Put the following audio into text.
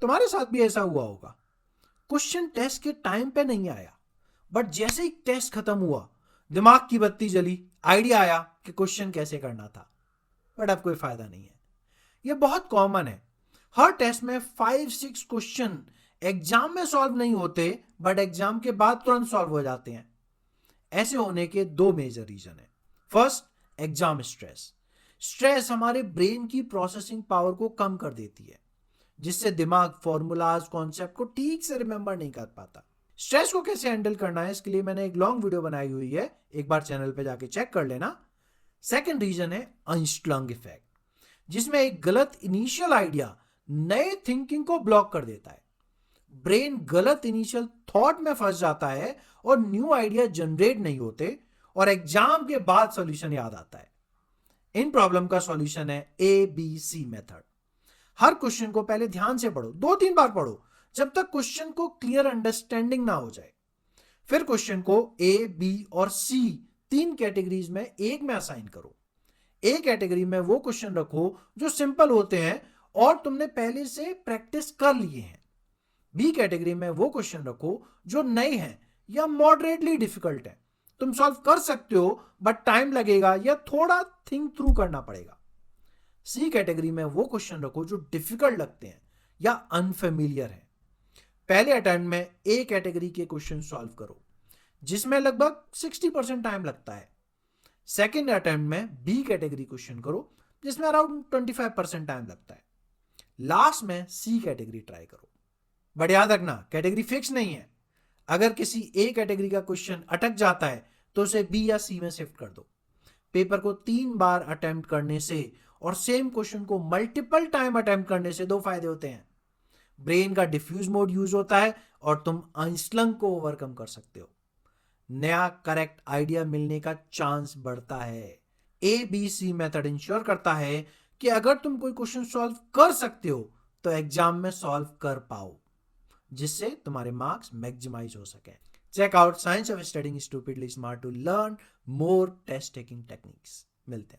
तुम्हारे साथ भी ऐसा हुआ होगा, क्वेश्चन टेस्ट के टाइम पे नहीं आया, बट जैसे ही टेस्ट खत्म हुआ दिमाग की बत्ती जली, आइडिया आया कि क्वेश्चन कैसे करना था, बट अब कोई फायदा नहीं है। ये बहुत कॉमन है। हर टेस्ट में 5-6 क्वेश्चन एग्जाम में सॉल्व नहीं होते, बट एग्जाम के बाद तुरंत सॉल्व हो जाते हैं। ऐसे होने के दो मेजर रीजन है। First, exam stress. स्ट्रेस हमारे ब्रेन की प्रोसेसिंग पावर को कम कर देती है, जिससे दिमाग फॉर्मूलाज कॉन्सेप्ट को ठीक से रिमेंबर नहीं कर पाता। स्ट्रेस को कैसे हैंडल करना है, इसके लिए मैंने एक लॉन्ग वीडियो बनाई हुई है, एक बार चैनल पे जाके चेक कर लेना। सेकंड रीजन है अनस्ट्रंग इफेक्ट, जिसमें एक गलत इनिशियल आइडिया नए थिंकिंग को ब्लॉक कर देता है। ब्रेन गलत इनिशियल थॉट में फंस जाता है और न्यू आइडिया जनरेट नहीं होते, और एग्जाम के बाद सॉल्यूशन याद आता है। इन प्रॉब्लम का सॉल्यूशन है ABC मेथड। हर क्वेश्चन को पहले ध्यान से पढ़ो, 2-3 बार पढ़ो, जब तक क्वेश्चन को क्लियर अंडरस्टैंडिंग ना हो जाए। फिर क्वेश्चन को A, B और C 3 कैटेगरीज में एक में असाइन करो। ए कैटेगरी में वो क्वेश्चन रखो जो सिंपल होते हैं और तुमने पहले से प्रैक्टिस कर लिए हैं। बी कैटेगरी में वो क्वेश्चन रखो जो नए हैं या मॉडरेटली डिफिकल्ट है, तुम सॉल्व कर सकते हो बट टाइम लगेगा या थोड़ा थिंक थ्रू करना पड़ेगा। सी कैटेगरी में वो क्वेश्चन रखो जो डिफिकल्ट लगते हैं या अनफेमिलियर है। पहले अटेम्प्ट में ए कैटेगरी के क्वेश्चन सॉल्व करो, जिसमें लगभग 60% टाइम लगता है। सेकेंड अटेम्प्ट में बी कैटेगरी क्वेश्चन करो, जिसमें अराउंड 25% टाइम लगता है। लास्ट में सी कैटेगरी ट्राई करो, बट याद रखना कैटेगरी फिक्स नहीं है। अगर किसी ए कैटेगरी का क्वेश्चन अटक जाता है तो उसे बी या सी में शिफ्ट कर दो। पेपर को 3 बार अटेम्प्ट करने से और सेम क्वेश्चन को मल्टीपल टाइम अटेम्प्ट करने से 2 फायदे होते हैं। ब्रेन का डिफ्यूज मोड यूज होता है और तुम अनस्लंग को ओवरकम कर सकते हो। नया करेक्ट आइडिया मिलने का चांस बढ़ता है। ABC मेथड इंश्योर करता है कि अगर तुम कोई क्वेश्चन सॉल्व कर सकते हो तो एग्जाम में सॉल्व कर पाओ, जिससे तुम्हारे मार्क्स मैक्सिमाइज हो सके। Check out science of studying stupidly smart to learn more test taking techniques. मिलते हैं।